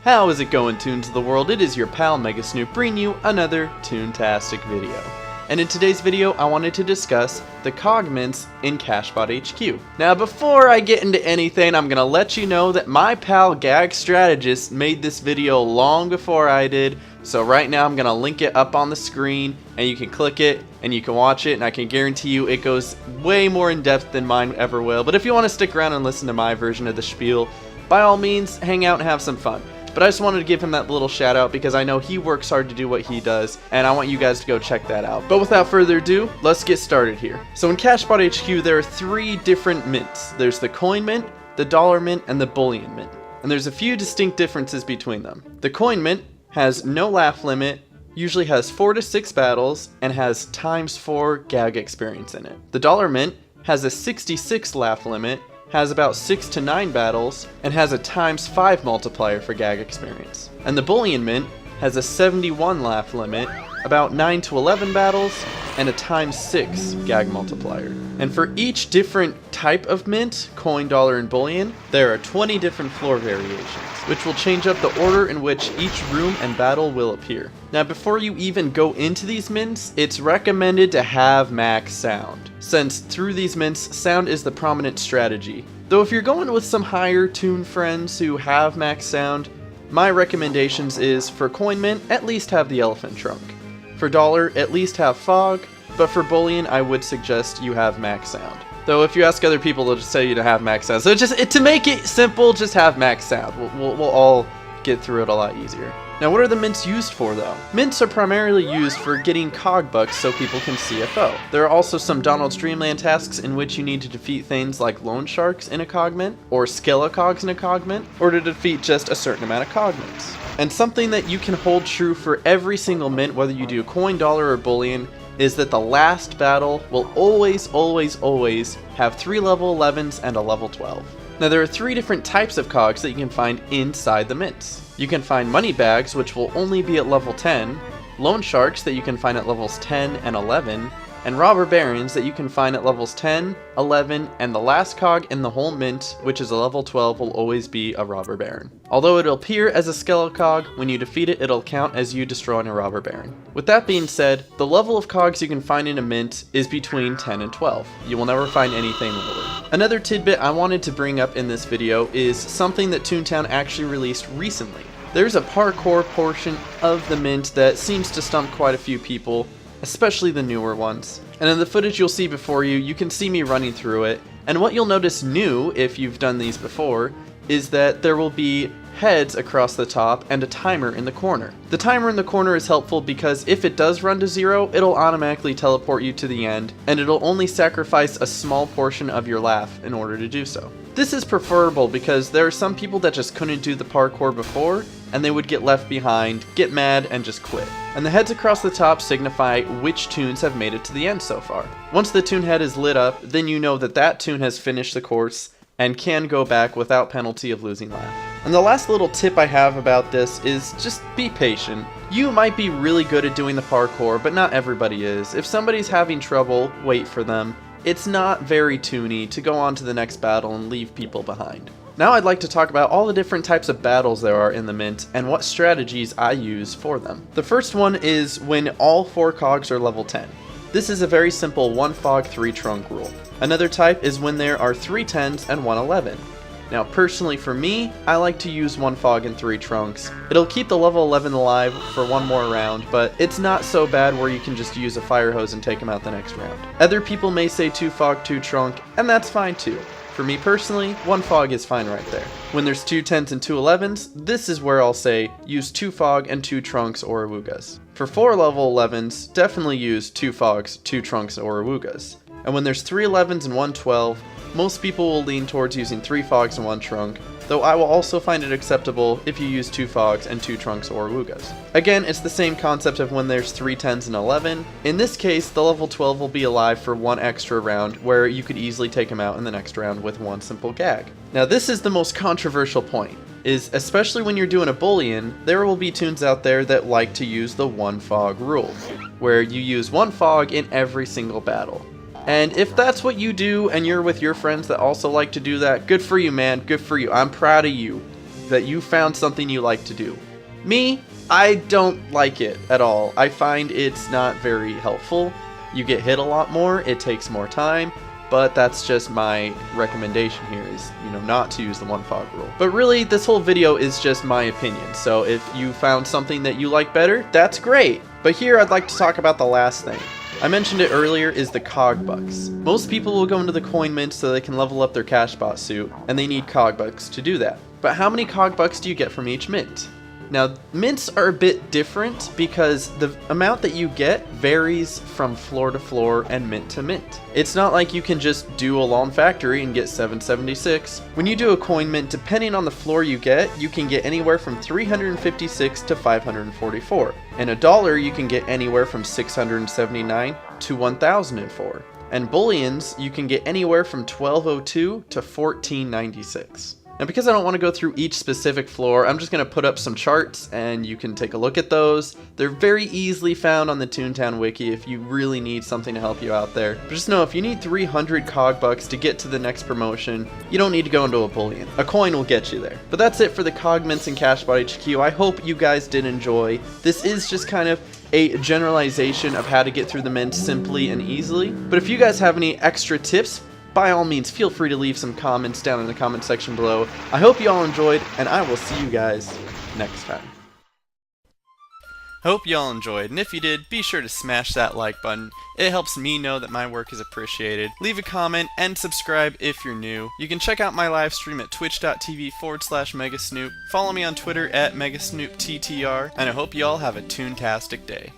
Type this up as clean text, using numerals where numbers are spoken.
How is it going, Toons of the world? It is your pal Mega Snoop bringing you another Toontastic video. And in today's video, I wanted to discuss the Cog mints in Cashbot HQ. Now, before I get into anything, I'm gonna let you know that my pal Gag Strategist made this video long before I did. So right now, I'm gonna link it up on the screen, and you can click it, and you can watch it, and I can guarantee you it goes way more in depth than mine ever will. But if you want to stick around and listen to my version of the spiel, by all means, hang out and have some fun. But I just wanted to give him that little shout out because I know he works hard to do what he does, and I want you guys to go check that out. But without further ado, let's get started here. So in Cashbot HQ, there are three different mints. There's the coin mint, the dollar mint, and the bullion mint. And there's a few distinct differences between them. The coin mint has no laugh limit, usually has 4 to 6 battles, and has ×4 gag experience in it. The dollar mint has a 66 laugh limit, has about 6 to 9 battles, and has a ×5 multiplier for gag experience. And the bullion mint has a 71 laugh limit, about 9 to 11 battles, and a ×6 gag multiplier. And for each different type of mint, coin, dollar, and bullion, there are 20 different floor variations, which will change up the order in which each room and battle will appear. Now, before you even go into these mints, it's recommended to have max sound, since through these mints, sound is the prominent strategy. Though if you're going with some higher toon friends who have max sound, my recommendations is for coin mint, at least have the elephant trunk. For dollar, at least have fog, but for bullion, I would suggest you have max sound. Though if you ask other people, they'll just say you to have max sound. So to make it simple, just have max sound. We'll all get through it a lot easier. Now, what are the mints used for, though? Mints are primarily used for getting Cog Bucks so people can CFO. There are also some Donald's Dreamland tasks in which you need to defeat things like loan sharks in a Cog mint, or Skelecogs in a Cog mint, or to defeat just a certain amount of Cog mints. And something that you can hold true for every single mint, whether you do coin, dollar, or bullion, is that the last battle will always have 3 level 11s and a level 12. Now, there are 3 different types of cogs that you can find inside the mints. You can find money bags, which will only be at level 10, loan sharks that you can find at levels 10 and 11, and robber barons that you can find at levels 10, 11, and the last cog in the whole mint, which is a level 12, will always be a robber baron. Although it'll appear as a Skelecog, when you defeat it, it'll count as you destroying a robber baron. With that being said, the level of cogs you can find in a mint is between 10 and 12. You will never find anything lower. Another tidbit I wanted to bring up in this video is something that Toontown actually released recently. There's a parkour portion of the mint that seems to stump quite a few people, especially the newer ones. And in the footage you'll see before you, you can see me running through it. And what you'll notice new, if you've done these before, is that there will be heads across the top and a timer in the corner. The timer in the corner is helpful because if it does run to 0, it'll automatically teleport you to the end, and it'll only sacrifice a small portion of your laugh in order to do so. This is preferable because there are some people that just couldn't do the parkour before, and they would get left behind, get mad, and just quit. And the heads across the top signify which toons have made it to the end so far. Once the toon head is lit up, then you know that that toon has finished the course and can go back without penalty of losing laugh. And the last little tip I have about this is just be patient. You might be really good at doing the parkour, but not everybody is. If somebody's having trouble, wait for them. It's not very toony to go on to the next battle and leave people behind. Now I'd like to talk about all the different types of battles there are in the mint and what strategies I use for them. The first one is when all 4 cogs are level 10. This is a very simple 1 fog 3 trunk rule. Another type is when there are 3 10s and 1 11. Now personally for me, I like to use 1 fog and 3 trunks. It'll keep the level 11 alive for one more round, but it's not so bad where you can just use a fire hose and take him out the next round. Other people may say 2 fog 2 trunk, and that's fine too. For me personally, 1 fog is fine right there. When there's 2 10s and 2 11s, this is where I'll say use 2 fog and 2 trunks or awugas. For 4 level 11s, definitely use 2 fogs, 2 trunks or awugas. And when there's 3 11s and 1 12, most people will lean towards using 3 fogs and 1 trunk, though I will also find it acceptable if you use 2 fogs and 2 trunks or awugas. Again, it's the same concept of when there's 3 10s and 11. In this case, the level 12 will be alive for 1 extra round, where you could easily take him out in the next round with 1 simple gag. Now this is the most controversial point, is especially when you're doing a bullion, there will be toons out there that like to use the 1 fog rule, where you use 1 fog in every single battle. And if that's what you do and you're with your friends that also like to do that, good for you, man, good for you. I'm proud of you. that you found something you like to do. Me, I don't like it at all. I find it's not very helpful. You get hit a lot more, it takes more time, but that's just my recommendation here is, not to use the one fog rule. But really, this whole video is just my opinion, so if you found something that you like better, that's great. But here I'd like to talk about the last thing. I mentioned it earlier, is the Cog Bucks. Most people will go into the coin mint so they can level up their Cashbot suit, and they need Cog Bucks to do that. But how many Cog Bucks do you get from each mint? Now, mints are a bit different because the amount that you get varies from floor to floor and mint to mint. It's not like you can just do a lawn factory and get 776. When you do a coin mint, depending on the floor you can get anywhere from 356 to 544. And a dollar you can get anywhere from 679 to 1004. And bullions you can get anywhere from 1202 to 1496. Now, because I don't want to go through each specific floor, I'm just going to put up some charts and you can take a look at those. They're very easily found on the Toontown wiki if you really need something to help you out there. But just know, if you need 300 Cog Bucks to get to the next promotion, you don't need to go into a bullion. A coin will get you there. But that's it for the Cog Mints and Cashbot HQ. I hope you guys did enjoy. This is just kind of a generalization of how to get through the mint simply and easily. But if you guys have any extra tips, by all means, feel free to leave some comments down in the comment section below. I hope you all enjoyed, and I will see you guys next time. Hope you all enjoyed, and if you did, be sure to smash that like button. It helps me know that my work is appreciated. Leave a comment and subscribe if you're new. You can check out my live stream at twitch.tv/Megasnoop. Follow me on Twitter at MegasnoopTTR, and I hope you all have a toontastic day.